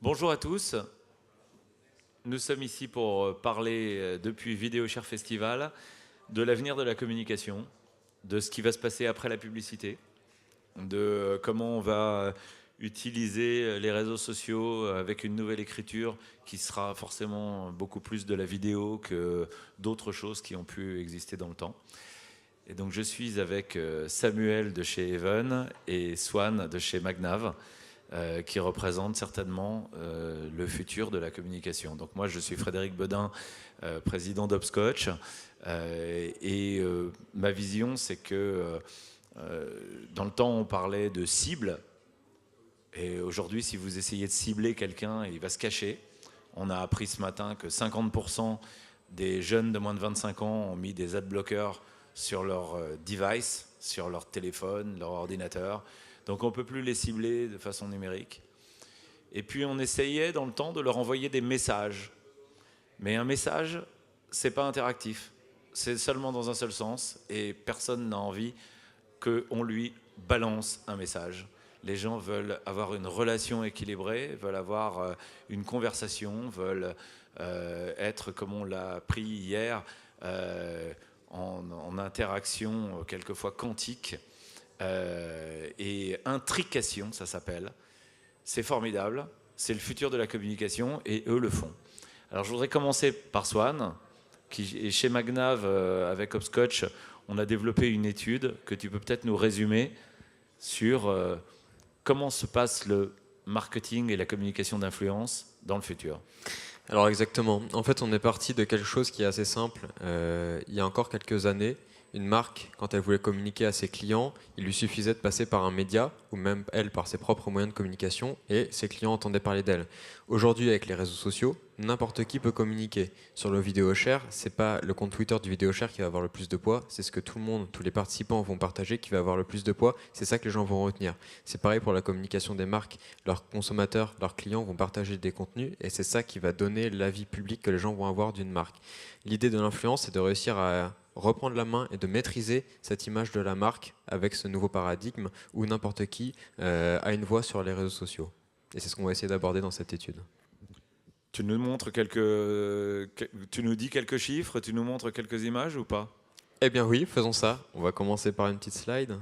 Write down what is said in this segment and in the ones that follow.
Bonjour à tous. Nous sommes ici pour parler depuis VideoShare Festival de l'avenir de la communication, de ce qui va se passer après la publicité, de comment on va utiliser les réseaux sociaux avec une nouvelle écriture qui sera forcément beaucoup plus de la vidéo que d'autres choses qui ont pu exister dans le temps. Et donc je suis avec Samuel de chez Even et Swan de chez Magnav, qui représente certainement le futur de la communication. Donc moi, je suis Frédéric Bedin, président d'Hopscotch, et ma vision, c'est que dans le temps, on parlait de cible, et aujourd'hui, si vous essayez de cibler quelqu'un, il va se cacher. On a appris ce matin que 50% des jeunes de moins de 25 ans ont mis des adblockers sur leur device, sur leur téléphone, leur ordinateur. Donc on ne peut plus les cibler de façon numérique. Et puis on essayait dans le temps de leur envoyer des messages. Mais un message, ce n'est pas interactif. C'est seulement dans un seul sens et personne n'a envie qu'on lui balance un message. Les gens veulent avoir une relation équilibrée, veulent avoir une conversation, veulent être, comme on l'a appris hier, en interaction quelquefois quantique. Et intrication, ça s'appelle. C'est formidable, c'est le futur de la communication et eux le font. Alors je voudrais commencer par Swan, qui est chez Magnav avec Hopscotch. On a développé une étude que tu peux peut-être nous résumer sur comment se passe le marketing et la communication d'influence dans le futur. Alors exactement. En fait, on est parti de quelque chose qui est assez simple. Il y a encore quelques années, une marque, quand elle voulait communiquer à ses clients, il lui suffisait de passer par un média, ou même elle par ses propres moyens de communication, et ses clients entendaient parler d'elle. Aujourd'hui, avec les réseaux sociaux, n'importe qui peut communiquer. Sur le VideoShare, c'est pas le compte Twitter du VideoShare qui va avoir le plus de poids, c'est ce que tout le monde, tous les participants vont partager qui va avoir le plus de poids, c'est ça que les gens vont retenir. C'est pareil pour la communication des marques, leurs consommateurs, leurs clients vont partager des contenus, et c'est ça qui va donner l'avis public que les gens vont avoir d'une marque. L'idée de l'influence, c'est de réussir à reprendre la main et de maîtriser cette image de la marque avec ce nouveau paradigme où n'importe qui a une voix sur les réseaux sociaux. Et c'est ce qu'on va essayer d'aborder dans cette étude. Tu nous dis quelques chiffres, tu nous montres quelques images ou pas? Eh bien oui, faisons ça. On va commencer par une petite slide.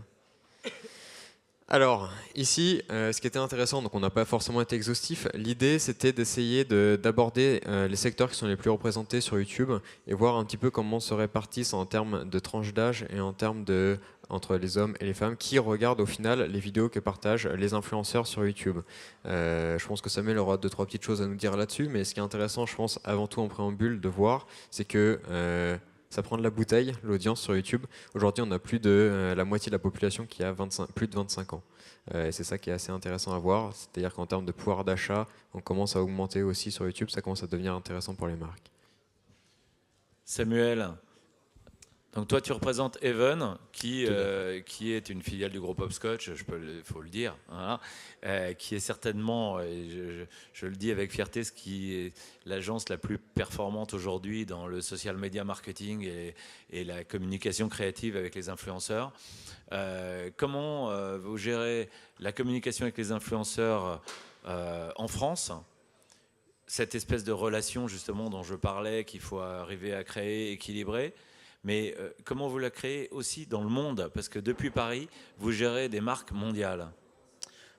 Alors, ici, ce qui était intéressant, donc on n'a pas forcément été exhaustif, l'idée c'était d'essayer d'aborder les secteurs qui sont les plus représentés sur YouTube et voir un petit peu comment se répartissent en termes de tranche d'âge et en termes de entre les hommes et les femmes qui regardent au final les vidéos que partagent les influenceurs sur YouTube. Je pense que Samuel aura 2-3 petites choses à nous dire là-dessus, mais ce qui est intéressant, je pense, avant tout en préambule, de voir, c'est que ça prend de la bouteille, l'audience sur YouTube. Aujourd'hui, on a plus de la moitié de la population qui a plus de 25 ans. Et c'est ça qui est assez intéressant à voir. C'est-à-dire qu'en termes de pouvoir d'achat, on commence à augmenter aussi sur YouTube. Ça commence à devenir intéressant pour les marques. Samuel, donc toi tu représentes Even, qui est une filiale du groupe Hopscotch, il faut le dire, hein, qui est certainement, et je le dis avec fierté, ce qui est l'agence la plus performante aujourd'hui dans le social media marketing et la communication créative avec les influenceurs. Comment vous gérez la communication avec les influenceurs en France ? Cette espèce de relation justement dont je parlais, qu'il faut arriver à créer, équilibrer. Mais comment vous la créez aussi dans le monde? Parce que depuis Paris, vous gérez des marques mondiales.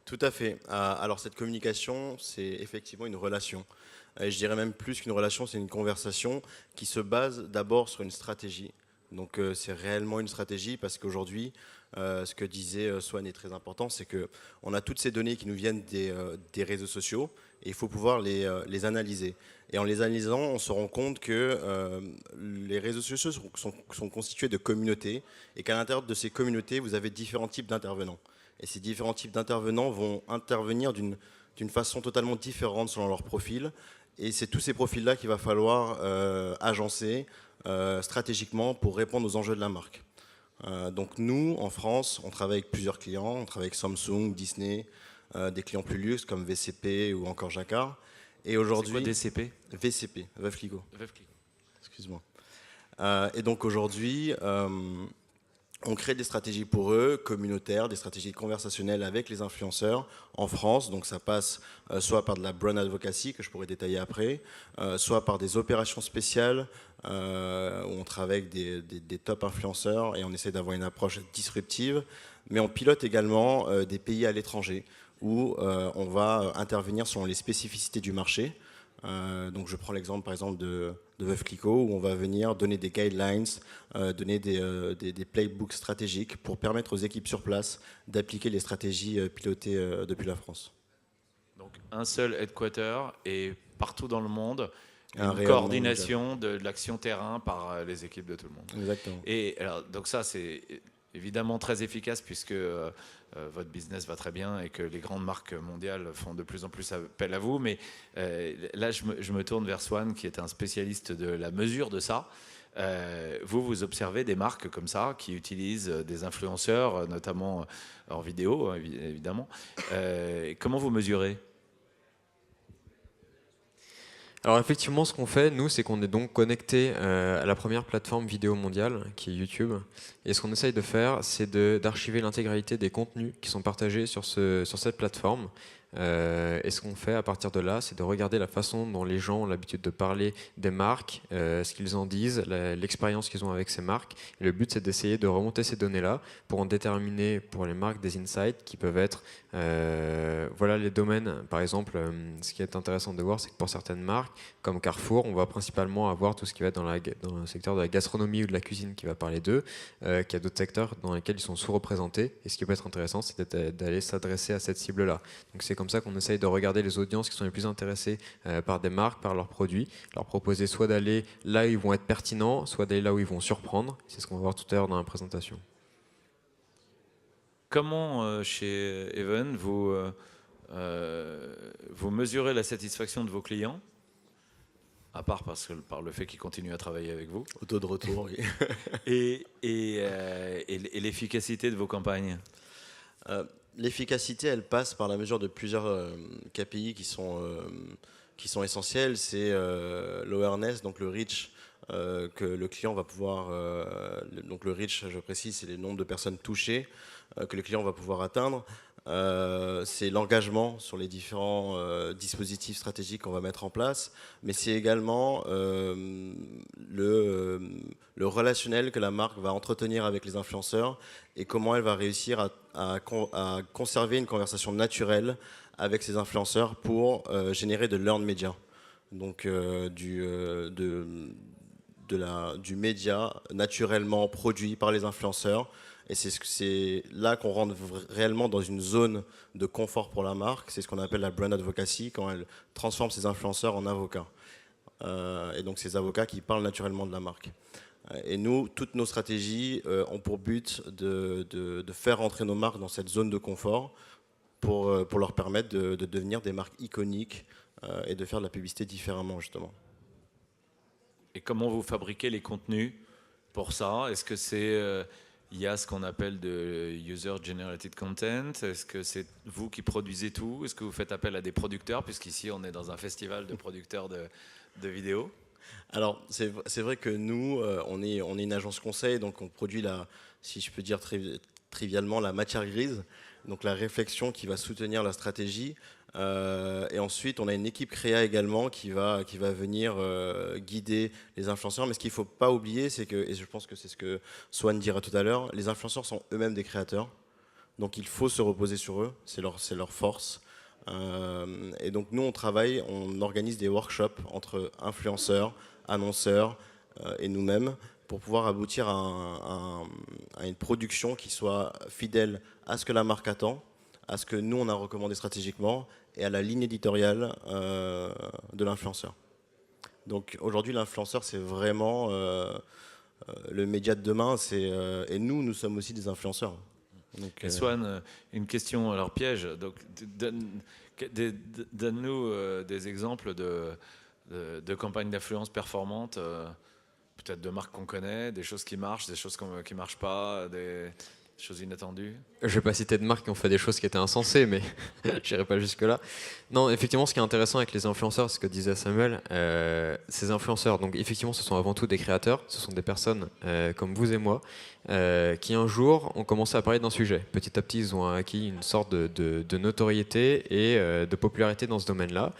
Tout à fait. Alors cette communication, c'est effectivement une relation. Et je dirais même plus qu'une relation, c'est une conversation qui se base d'abord sur une stratégie. Donc c'est réellement une stratégie parce qu'aujourd'hui, ce que disait Swan est très important, c'est qu'on a toutes ces données qui nous viennent des réseaux sociaux et il faut pouvoir les analyser. Et en les analysant, on se rend compte que les réseaux sociaux sont constitués de communautés et qu'à l'intérieur de ces communautés, vous avez différents types d'intervenants. Et ces différents types d'intervenants vont intervenir d'une façon totalement différente selon leur profil. Et c'est tous ces profils-là qu'il va falloir agencer stratégiquement pour répondre aux enjeux de la marque. Donc nous, en France, on travaille avec plusieurs clients. On travaille avec Samsung, Disney, des clients plus luxe comme VCP ou encore Jacquard. Et aujourd'hui, c'est quoi DCP? VCP, Veuve Clicquot. Veuve Clicquot. Excuse-moi. Et donc aujourd'hui, On crée des stratégies pour eux, communautaires, des stratégies conversationnelles avec les influenceurs en France. Donc ça passe soit par de la brand advocacy, que je pourrais détailler après, soit par des opérations spéciales où on travaille avec des top influenceurs et on essaie d'avoir une approche disruptive. Mais on pilote également des pays à l'étranger où on va intervenir selon les spécificités du marché. Donc je prends l'exemple par exemple de Veuve Clicquot où on va venir donner des guidelines, donner des playbooks stratégiques pour permettre aux équipes sur place d'appliquer les stratégies pilotées depuis la France. Donc un seul headquarter et partout dans le monde, Un une rayonnement coordination de l'action terrain par les équipes de tout le monde. Exactement. Et alors, donc ça, c'est évidemment très efficace puisque votre business va très bien et que les grandes marques mondiales font de plus en plus appel à vous. Mais là, je me tourne vers Swan, qui est un spécialiste de la mesure de ça. Vous observez des marques comme ça qui utilisent des influenceurs, notamment en vidéo, évidemment. Comment vous mesurez ? Alors effectivement, ce qu'on fait, nous, c'est qu'on est donc connecté à la première plateforme vidéo mondiale, qui est YouTube. Et ce qu'on essaye de faire, c'est d'archiver l'intégralité des contenus qui sont partagés sur cette plateforme. Et ce qu'on fait à partir de là, c'est de regarder la façon dont les gens ont l'habitude de parler des marques, ce qu'ils en disent, l'expérience qu'ils ont avec ces marques. Et le but, c'est d'essayer de remonter ces données-là pour en déterminer pour les marques des insights qui peuvent être, voilà les domaines. Par exemple, ce qui est intéressant de voir, c'est que pour certaines marques, comme Carrefour, on va principalement avoir tout ce qui va être dans le secteur de la gastronomie ou de la cuisine qui va parler d'eux, qu'il y a d'autres secteurs dans lesquels ils sont sous-représentés. Et ce qui peut être intéressant, c'est d'aller s'adresser à cette cible-là. Donc c'est comme ça qu'on essaye de regarder les audiences qui sont les plus intéressées par des marques, par leurs produits, leur proposer soit d'aller là où ils vont être pertinents, soit d'aller là où ils vont surprendre. C'est ce qu'on va voir tout à l'heure dans la présentation. Comment, chez Even, vous mesurez la satisfaction de vos clients, à part par le fait qu'ils continuent à travailler avec vous, Au taux de retour, oui. et l'efficacité de vos campagnes ? L'efficacité, elle passe par la mesure de plusieurs KPI qui sont essentiels. C'est l'awareness, donc le reach que le client va pouvoir... donc le reach, je précise, c'est le nombre de personnes touchées que le client va pouvoir atteindre. C'est l'engagement sur les différents dispositifs stratégiques qu'on va mettre en place, mais c'est également le relationnel que la marque va entretenir avec les influenceurs et comment elle va réussir à conserver une conversation naturelle avec ces influenceurs pour générer de l'earned media, donc du média naturellement produit par les influenceurs. Et c'est là qu'on rentre réellement dans une zone de confort pour la marque. C'est ce qu'on appelle la brand advocacy, quand elle transforme ses influenceurs en avocats. Et donc ces avocats qui parlent naturellement de la marque. Et nous, toutes nos stratégies ont pour but de faire rentrer nos marques dans cette zone de confort pour leur permettre de devenir des marques iconiques et de faire de la publicité différemment, justement. Et comment vous fabriquez les contenus pour ça ? Est-ce que c'est... il y a ce qu'on appelle de user-generated content. Est-ce que c'est vous qui produisez tout ? Est-ce que vous faites appel à des producteurs ? Puisqu'ici, on est dans un festival de producteurs de vidéos. Alors, c'est vrai que nous, on est une agence conseil, donc on produit, si je peux dire trivialement, la matière grise, donc la réflexion qui va soutenir la stratégie. Et ensuite, on a une équipe créa également qui va venir guider les influenceurs. Mais ce qu'il ne faut pas oublier, c'est que, et je pense que c'est ce que Swan dira tout à l'heure, les influenceurs sont eux-mêmes des créateurs. Donc il faut se reposer sur eux, c'est leur force. Et donc nous, on organise des workshops entre influenceurs, annonceurs et nous-mêmes pour pouvoir aboutir à une production qui soit fidèle à ce que la marque attend, à ce que nous, on a recommandé stratégiquement et à la ligne éditoriale de l'influenceur. Donc aujourd'hui, l'influenceur, c'est vraiment le média de demain. Et nous sommes aussi des influenceurs. Donc, et Swan, une question alors piège. Donc, donne-nous des exemples de campagnes d'influence performantes, peut-être de marques qu'on connaît, des choses qui marchent, des choses qui ne marchent pas. Chose inattendue. Je vais pas citer de marques qui ont fait des choses qui étaient insensées, mais j'irai pas jusque-là. Non, effectivement, ce qui est intéressant avec les influenceurs, ce que disait Samuel, ces influenceurs, donc effectivement, ce sont avant tout des créateurs, ce sont des personnes comme vous et moi, qui un jour ont commencé à parler d'un sujet. Petit à petit, ils ont acquis une sorte de notoriété et de popularité dans ce domaine-là,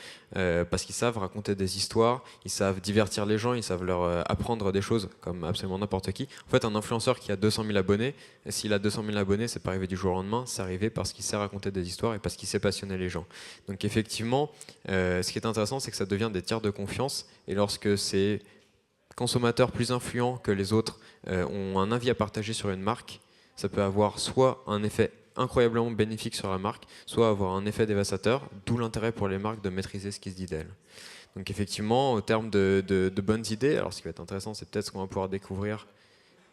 parce qu'ils savent raconter des histoires, ils savent divertir les gens, ils savent leur apprendre des choses, comme absolument n'importe qui. En fait, un influenceur qui a 200 000 abonnés, s'il a 200 000 abonnés, c'est pas arrivé du jour au lendemain, c'est arrivé parce qu'il sait raconter des histoires et parce qu'il sait passionner les gens. Donc effectivement, ce qui est intéressant, c'est que ça devient des tiers de confiance, et lorsque ces consommateurs plus influents que les autres ont un avis à partager sur une marque, ça peut avoir soit un effet incroyablement bénéfique sur la marque, soit avoir un effet dévastateur, d'où l'intérêt pour les marques de maîtriser ce qui se dit d'elles. Donc effectivement, au terme de bonnes idées, alors ce qui va être intéressant, c'est peut-être ce qu'on va pouvoir découvrir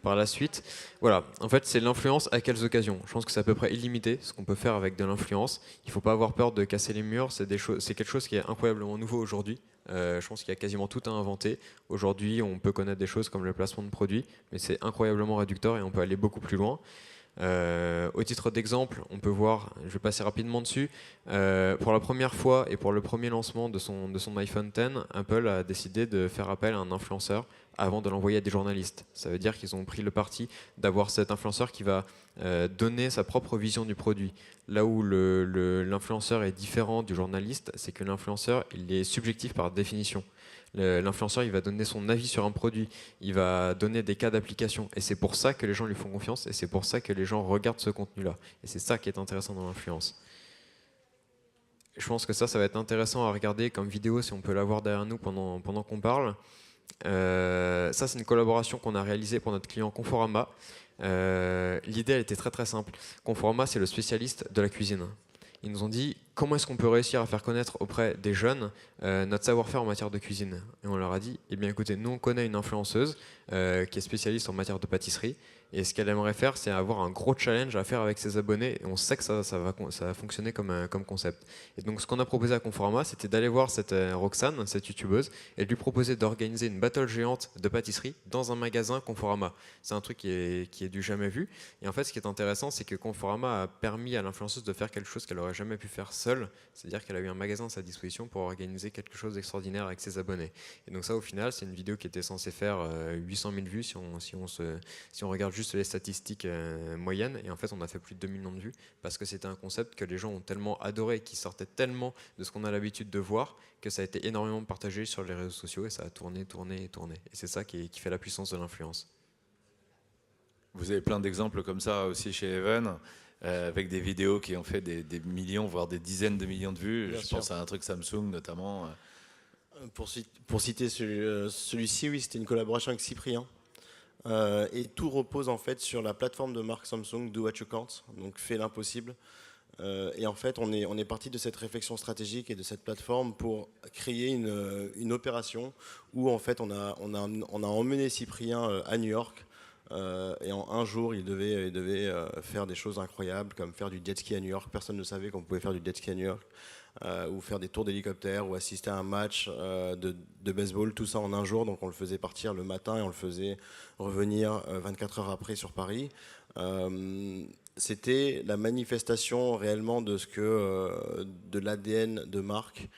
par la suite. Voilà, en fait, c'est l'influence à quelles occasions. Je pense que c'est à peu près illimité ce qu'on peut faire avec de l'influence. Il ne faut pas avoir peur de casser les murs, c'est quelque chose qui est incroyablement nouveau aujourd'hui. Je pense qu'il y a quasiment tout à inventer. Aujourd'hui, on peut connaître des choses comme le placement de produits, mais c'est incroyablement réducteur et on peut aller beaucoup plus loin. Au titre d'exemple, on peut voir, je vais passer rapidement dessus, pour la première fois et pour le premier lancement de son iPhone X, Apple a décidé de faire appel à un influenceur avant de l'envoyer à des journalistes. Ça veut dire qu'ils ont pris le parti d'avoir cet influenceur qui va donner sa propre vision du produit. Là où l'influenceur est différent du journaliste, c'est que l'influenceur, il est subjectif par définition. L'influenceur, il va donner son avis sur un produit, il va donner des cas d'application, et c'est pour ça que les gens lui font confiance, et c'est pour ça que les gens regardent ce contenu-là. Et c'est ça qui est intéressant dans l'influence. Je pense que ça va être intéressant à regarder comme vidéo, si on peut l'avoir derrière nous pendant qu'on parle. Ça, c'est une collaboration qu'on a réalisée pour notre client Conforama. L'idée, elle était très très simple. Conforama, c'est le spécialiste de la cuisine. Ils nous ont dit comment est-ce qu'on peut réussir à faire connaître auprès des jeunes notre savoir-faire en matière de cuisine. Et on leur a dit, eh bien écoutez, nous on connaît une influenceuse qui est spécialiste en matière de pâtisserie, et ce qu'elle aimerait faire, c'est avoir un gros challenge à faire avec ses abonnés, et on sait que ça va fonctionner comme concept. Et donc ce qu'on a proposé à Conforama, c'était d'aller voir cette Roxane, cette youtubeuse, et de lui proposer d'organiser une battle géante de pâtisserie dans un magasin Conforama. C'est un truc qui est du jamais vu. Et en fait, ce qui est intéressant, c'est que Conforama a permis à l'influenceuse de faire quelque chose qu'elle n'aurait jamais pu faire seule, c'est-à-dire qu'elle a eu un magasin à sa disposition pour organiser quelque chose d'extraordinaire avec ses abonnés. Et donc ça, au final, c'est une vidéo qui était censée faire 800 000 vues si on regarde juste les statistiques moyennes. Et en fait, on a fait plus de 2 millions de vues parce que c'était un concept que les gens ont tellement adoré, qui sortait tellement de ce qu'on a l'habitude de voir, que ça a été énormément partagé sur les réseaux sociaux, et ça a tourné. Et c'est ça qui fait la puissance de l'influence. Vous avez plein d'exemples comme ça aussi chez Even, avec des vidéos qui ont fait des millions, voire des dizaines de millions de vues. Bien Je sûr. pense à un truc Samsung notamment. Pour citer celui-ci, oui, c'était une collaboration avec Cyprien. Et tout repose en fait sur la plateforme de marque Samsung Do What You Can't, donc fais l'impossible. Et en fait, on est parti de cette réflexion stratégique et de cette plateforme pour créer une opération où en fait on a emmené Cyprien à New York. Et en un jour, il devait faire des choses incroyables, comme faire du jet ski à New York. Personne ne savait qu'on pouvait faire du jet ski à New York, ou faire des tours d'hélicoptère, ou assister à un match de baseball, tout ça en un jour. Donc on le faisait partir le matin et on le faisait revenir 24 heures après sur Paris. C'était la manifestation réellement de de l'ADN de marque